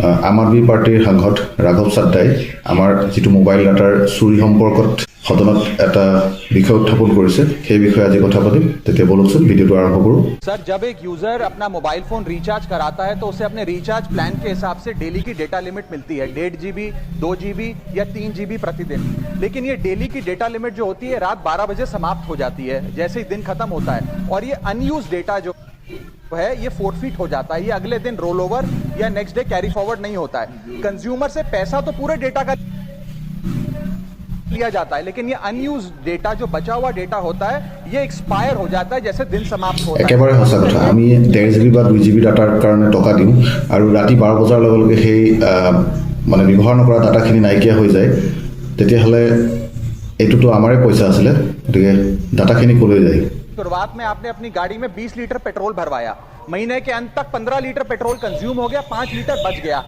আম আদমি পাৰ্টিৰ সাংসদ ৰাঘৱ চাদ্দাই আমাৰ যিটো মোবাইল ডাটাৰ চুৰি সম্পৰ্কত সদনত এটা বিষয় উত্থাপন কৰিছে সেই বিষয়ে আজি কথা পাতিম তেতিয়া বলকচোন ভিডিঅ'টো আৰম্ভ কৰোঁ सर जब एक यूजर अपना मोबाइल फोन रिचार्ज कराता है तो उसे अपने रिचार्ज प्लान के हिसाब से डेली की डेटा लिमिट मिलती है 1.5 GB 2 GB या 3 GB प्रतिदिन। लेकिन ये डेली की डेटा लिमिट जो होती है रात 12 बजे समाप्त हो जाती है जैसे ही दिन खत्म होता है, और ये अनयूज डेटा जो है ये फोरफिट हो जाता है, ये अगले दिन रोल ओवर या नेक्स्ट डे कैरी फॉरवर्ड नहीं होता है। कंज्यूमर से पैसा तो पूरे डेटा का लिया जाता है, लेकिन ये अनयूज डेटा जो बचा हुआ डेटा होता है ये एक्सपायर हो जाता है जैसे दिन समाप्त होता है। একেবাৰে সঁচা কথা। আমি 1.5 GB বা 2 GB ডাটাৰ কাৰণে টকা দিওঁ আৰু ৰাতি 12 বজাৰ লগে লগে সেই মানে ব্যৱহাৰ নকৰা ডাটাখিনি নাইকিয়া হৈ যায়, তেতিয়াহ'লে এইটোতো আমাৰে পইচা আছিলে, গতিকে ডাটাখিনি ক'লৈ যায়? शुरुआत में आपने अपनी गाड़ी में 20 लीटर पेट्रोल भरवाया, महीने के अंत तक 15 लीटर पेट्रोल कंज्यूम हो गया, 5 लीटर बच गया।